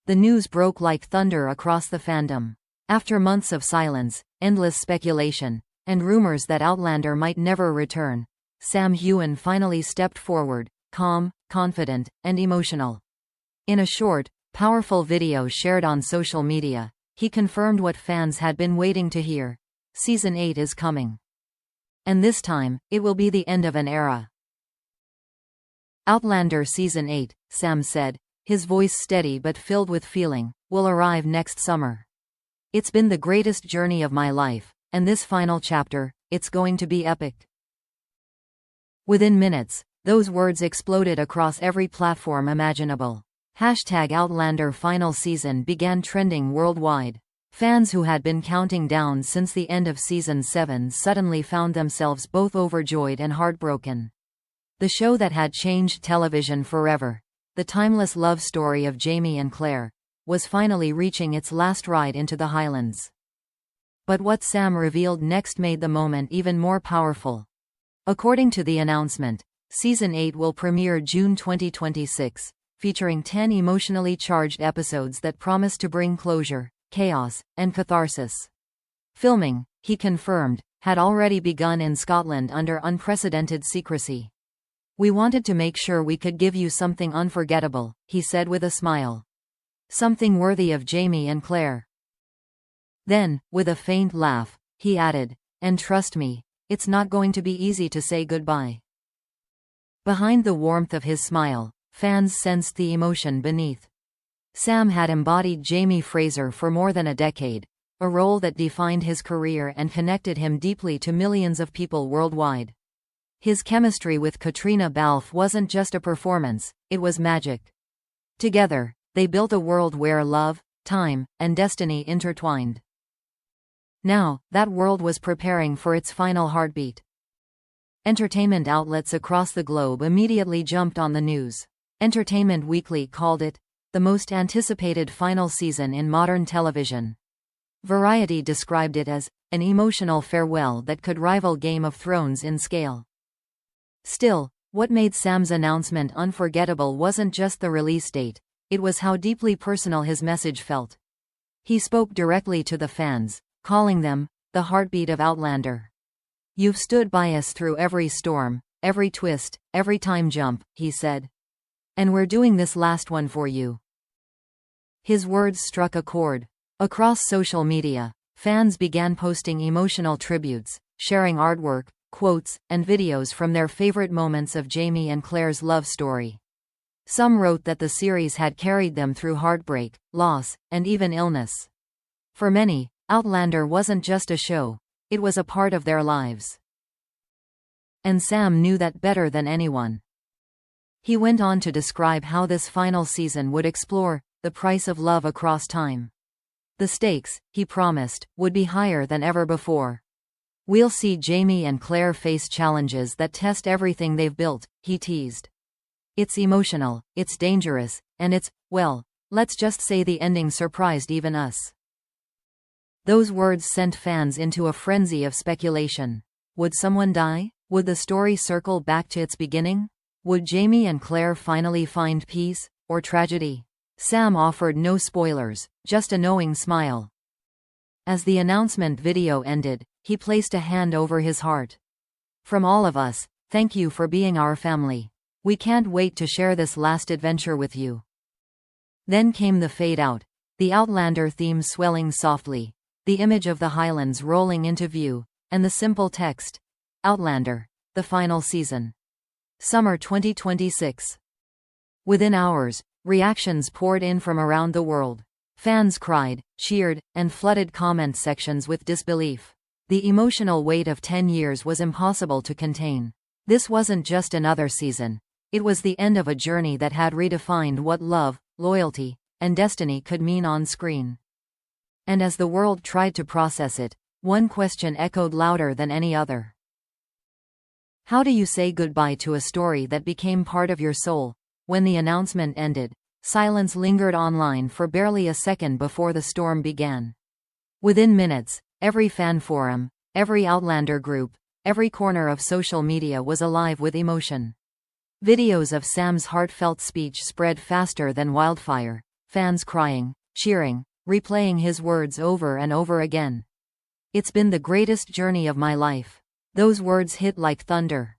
The news broke like thunder across the fandom. After months of silence, endless speculation, and rumors that Outlander might never return, Sam Heughan finally stepped forward, calm, confident, and emotional. In a short, powerful video shared on social media, he confirmed what fans had been waiting to hear. Season 8 is coming. And this time, it will be the end of an era. Outlander Season 8, Sam said, his voice steady but filled with feeling, will arrive next summer. It's been the greatest journey of my life, and this final chapter, it's going to be epic. Within minutes, those words exploded across every platform imaginable. #Outlander final season began trending worldwide. Fans who had been counting down since the end of Season 7 suddenly found themselves both overjoyed and heartbroken. The show that had changed television forever, the timeless love story of Jamie and Claire, was finally reaching its last ride into the Highlands. But what Sam revealed next made the moment even more powerful. According to the announcement, Season 8 will premiere June 2026, featuring 10 emotionally charged episodes that promise to bring closure, chaos, and catharsis. Filming, he confirmed, had already begun in Scotland under unprecedented secrecy. "We wanted to make sure we could give you something unforgettable," he said with a smile. "Something worthy of Jamie and Claire." Then, with a faint laugh, he added, "And trust me, it's not going to be easy to say goodbye." Behind the warmth of his smile, fans sensed the emotion beneath. Sam had embodied Jamie Fraser for more than a decade, a role that defined his career and connected him deeply to millions of people worldwide. His chemistry with Katrina Balfe wasn't just a performance, it was magic. Together, they built a world where love, time, and destiny intertwined. Now, that world was preparing for its final heartbeat. Entertainment outlets across the globe immediately jumped on the news. Entertainment Weekly called it the most anticipated final season in modern television. Variety described it as an emotional farewell that could rival Game of Thrones in scale. Still, what made Sam's announcement unforgettable wasn't just the release date, it was how deeply personal his message felt. He spoke directly to the fans, calling them the heartbeat of Outlander. "You've stood by us through every storm, every twist, every time jump," he said. "And we're doing this last one for you." His words struck a chord. Across social media, fans began posting emotional tributes, sharing artwork, quotes, and videos from their favorite moments of Jamie and Claire's love story. Some wrote that the series had carried them through heartbreak, loss, and even illness. For many, Outlander wasn't just a show, it was a part of their lives. And Sam knew that better than anyone. He went on to describe how this final season would explore the price of love across time. The stakes, he promised, would be higher than ever before. "We'll see Jamie and Claire face challenges that test everything they've built," he teased. "It's emotional, it's dangerous, and well, let's just say the ending surprised even us." Those words sent fans into a frenzy of speculation. Would someone die? Would the story circle back to its beginning? Would Jamie and Claire finally find peace, or tragedy? Sam offered no spoilers, just a knowing smile. As the announcement video ended, he placed a hand over his heart. "From all of us, thank you for being our family. We can't wait to share this last adventure with you." Then came the fade out, the Outlander theme swelling softly, the image of the Highlands rolling into view, and the simple text, "Outlander, the final season. Summer 2026." Within hours, reactions poured in from around the world. Fans cried, cheered, and flooded comment sections with disbelief. The emotional weight of 10 years was impossible to contain. This wasn't just another season. It was the end of a journey that had redefined what love, loyalty, and destiny could mean on screen. And as the world tried to process it, one question echoed louder than any other. How do you say goodbye to a story that became part of your soul? When the announcement ended, silence lingered online for barely a second before the storm began. Within minutes, every fan forum, every Outlander group, every corner of social media was alive with emotion. Videos of Sam's heartfelt speech spread faster than wildfire, fans crying, cheering, replaying his words over and over again. It's been the greatest journey of my life. Those words hit like thunder.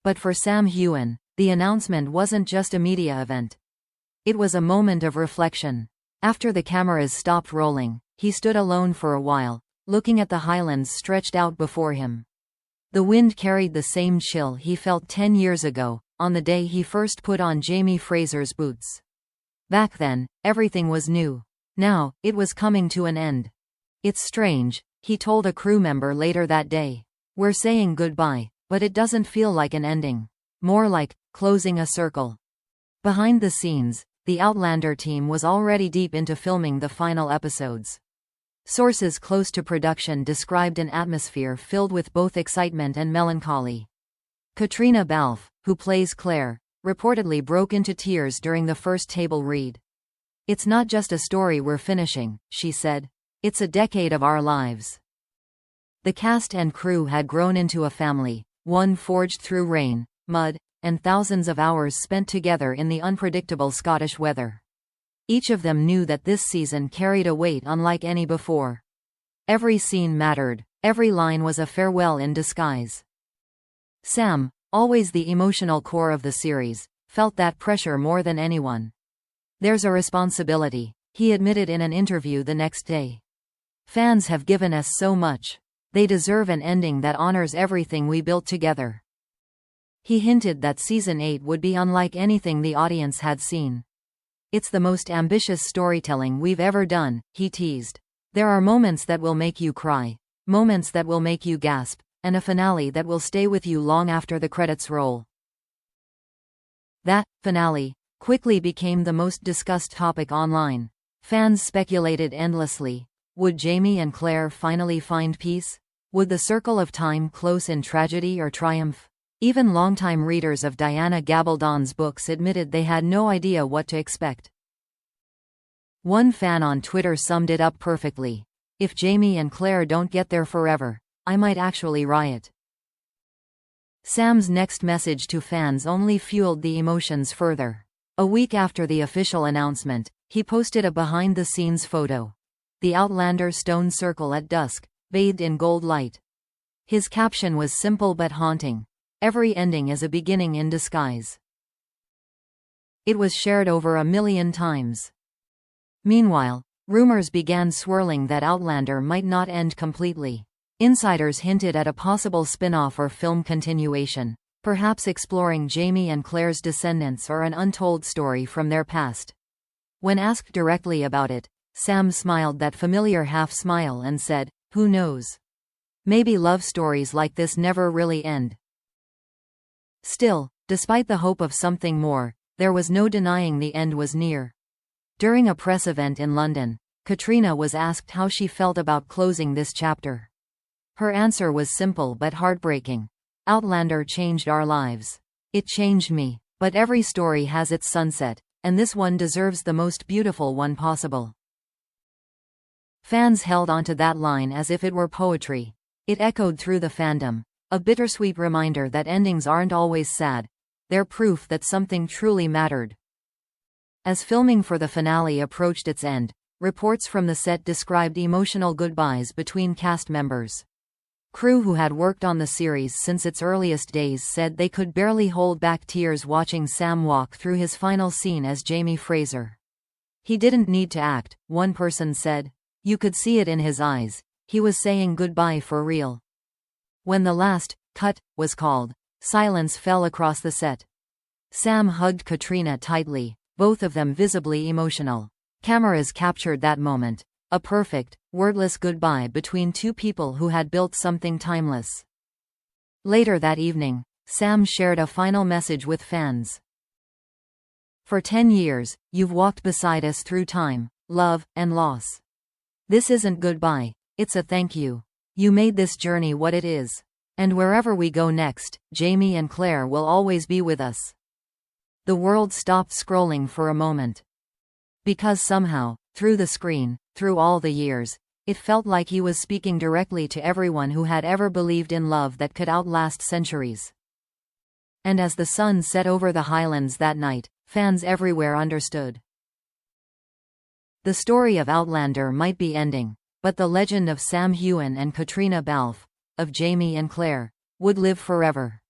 But for Sam Heughan, the announcement wasn't just a media event. It was a moment of reflection. After the cameras stopped rolling, he stood alone for a while, looking at the highlands stretched out before him. The wind carried the same chill he felt 10 years ago, on the day he first put on Jamie Fraser's boots. Back then, everything was new. Now, it was coming to an end. It's strange, he told a crew member later that day. We're saying goodbye, but it doesn't feel like an ending. More like closing a circle. Behind the scenes, the Outlander team was already deep into filming the final episodes. Sources close to production described an atmosphere filled with both excitement and melancholy. Katrina Balfe, who plays Claire, reportedly broke into tears during the first table read. "It's not just a story we're finishing," she said. "It's a decade of our lives." The cast and crew had grown into a family, one forged through rain, mud, and thousands of hours spent together in the unpredictable Scottish weather. Each of them knew that this season carried a weight unlike any before. Every scene mattered, every line was a farewell in disguise. Sam, always the emotional core of the series, felt that pressure more than anyone. "There's a responsibility," he admitted in an interview the next day. "Fans have given us so much. They deserve an ending that honors everything we built together." He hinted that Season 8 would be unlike anything the audience had seen. "It's the most ambitious storytelling we've ever done," he teased. "There are moments that will make you cry, moments that will make you gasp, and a finale that will stay with you long after the credits roll." That finale quickly became the most discussed topic online. Fans speculated endlessly. Would Jamie and Claire finally find peace? Would the circle of time close in tragedy or triumph? Even longtime readers of Diana Gabaldon's books admitted they had no idea what to expect. One fan on Twitter summed it up perfectly. "If Jamie and Claire don't get there forever, I might actually riot." Sam's next message to fans only fueled the emotions further. A week after the official announcement, he posted a behind-the-scenes photo. The Outlander stone circle at dusk, bathed in gold light. His caption was simple but haunting. "Every ending is a beginning in disguise." It was shared over 1 million times. Meanwhile, rumors began swirling that Outlander might not end completely. Insiders hinted at a possible spin-off or film continuation, perhaps exploring Jamie and Claire's descendants or an untold story from their past. When asked directly about it, Sam smiled that familiar half-smile and said, "Who knows? Maybe love stories like this never really end." Still, despite the hope of something more, there was no denying the end was near. During a press event in London, Katrina was asked how she felt about closing this chapter. Her answer was simple but heartbreaking. "Outlander changed our lives. It changed me, but every story has its sunset, and this one deserves the most beautiful one possible." Fans held onto that line as if it were poetry. It echoed through the fandom, a bittersweet reminder that endings aren't always sad. They're proof that something truly mattered. As filming for the finale approached its end, reports from the set described emotional goodbyes between cast members. Crew who had worked on the series since its earliest days said they could barely hold back tears watching Sam walk through his final scene as Jamie Fraser. "He didn't need to act," one person said. "You could see it in his eyes. He was saying goodbye for real." When the last cut was called, silence fell across the set. Sam hugged Katrina tightly, both of them visibly emotional. Cameras captured that moment, a perfect, wordless goodbye between two people who had built something timeless. Later that evening, Sam shared a final message with fans. "For 10 years, you've walked beside us through time, love, and loss. This isn't goodbye, it's a thank you. You made this journey what it is. And wherever we go next, Jamie and Claire will always be with us." The world stopped scrolling for a moment. Because somehow, through the screen, through all the years, it felt like he was speaking directly to everyone who had ever believed in love that could outlast centuries. And as the sun set over the highlands that night, fans everywhere understood. The story of Outlander might be ending, but the legend of Sam Heughan and Katrina Balfe, of Jamie and Claire, would live forever.